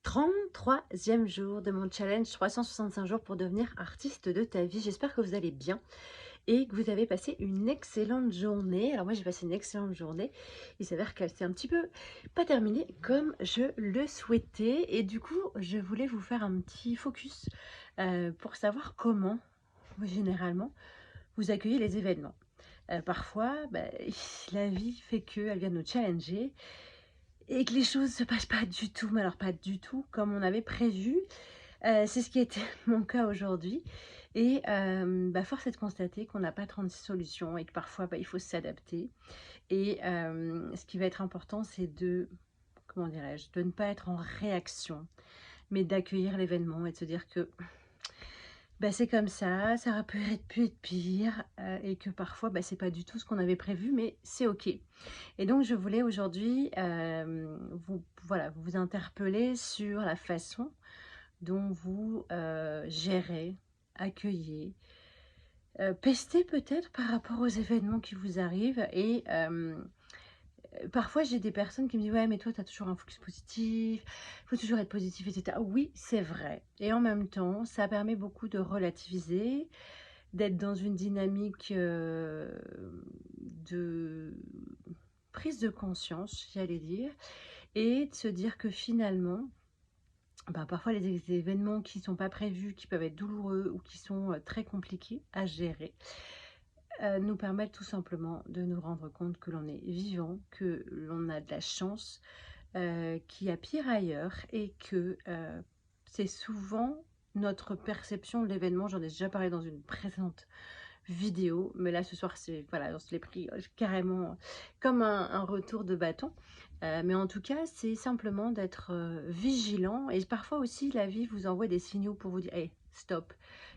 33e jour de mon challenge 365 jours pour devenir artiste de ta vie. J'espère que vous allez bien et que vous avez passé une excellente journée. Alors moi j'ai passé une excellente journée. Il s'avère qu'elle s'est un petit peu pas terminée comme je le souhaitais et du coup je voulais vous faire un petit focus pour savoir comment généralement vous accueillez les événements. Parfois la vie fait qu'elle vient nous challenger et que les choses se passent pas du tout, mais alors pas du tout comme on avait prévu. C'est ce qui a été mon cas aujourd'hui et force est de constater qu'on n'a pas 36 solutions et que parfois, il faut s'adapter et ce qui va être important, c'est de, comment dirais-je? De ne pas être en réaction, mais d'accueillir l'événement et de se dire que, c'est comme ça aurait pu être pire, et que parfois, c'est pas du tout ce qu'on avait prévu, mais c'est OK. Et donc je voulais aujourd'hui, vous interpeller sur la façon dont vous, gérez, accueillez, pestez peut-être par rapport aux événements qui vous arrivent et parfois j'ai des personnes qui me disent: «Ouais, mais toi tu as toujours un focus positif, il faut toujours être positif et cetera». Oui, c'est vrai et en même temps, ça permet beaucoup de relativiser, d'être dans une dynamique, de prise de conscience, j'allais dire et de se dire que finalement, parfois les événements qui sont pas prévus, qui peuvent être douloureux ou qui sont, très compliqués à gérer, nous permettent tout simplement de nous rendre compte que l'on est vivant, que l'on a de la chance, qu'il y a pire ailleurs et que, c'est souvent notre perception de l'événement. J'en ai déjà parlé dans une précédente vidéo, mais là ce soir c'est voilà, on se l'est pris, carrément comme un retour de bâton. Mais en tout cas, c'est simplement d'être, vigilant et parfois aussi la vie vous envoie des signaux pour vous dire: «Hey, stop,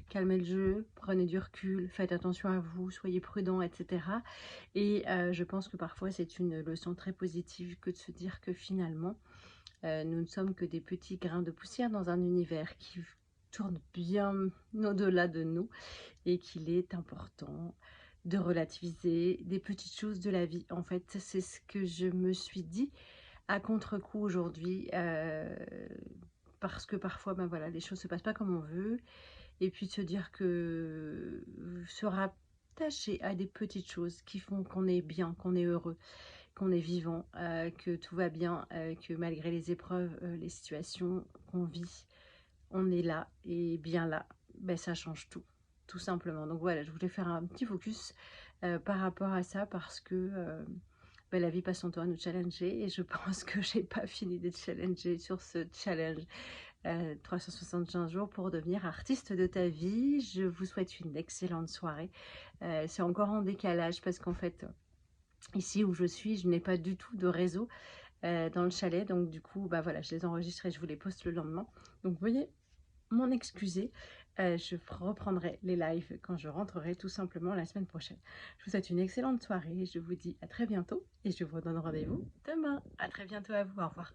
calmez le jeu, prenez du recul, faites attention à vous, soyez prudents» et cetera et je pense que parfois c'est une leçon très positive que de se dire que finalement, nous ne sommes que des petits grains de poussière dans un univers qui tourne bien au-delà de nous et qu'il est important de relativiser des petites choses de la vie. En fait, c'est ce que je me suis dit à contre-coup aujourd'hui, parce que parfois, les choses se passent pas comme on veut et puis de se dire que se rattacher à des petites choses qui font qu'on est bien, qu'on est heureux, qu'on est vivant, que tout va bien, que malgré les épreuves, les situations qu'on vit, on est là et bien là, ça change tout, tout simplement. Donc voilà, je voulais faire un petit focus, par rapport à ça parce que, la vie passe son temps à nous challenger et je pense que j'ai pas fini d'être challengée sur ce challenge, 365 jours pour devenir artiste de ta vie. Je vous souhaite une excellente soirée. C'est encore en décalage parce qu'en fait, ici où je suis, je n'ai pas du tout de réseau, dans le chalet donc du coup, je les enregistre et je vous les poste le lendemain. Donc veuillez m'en excuser, je reprendrai les lives quand je rentrerai tout simplement la semaine prochaine. Je vous souhaite une excellente soirée, je vous dis à très bientôt et je vous donne rendez-vous demain. À très bientôt à vous, au revoir.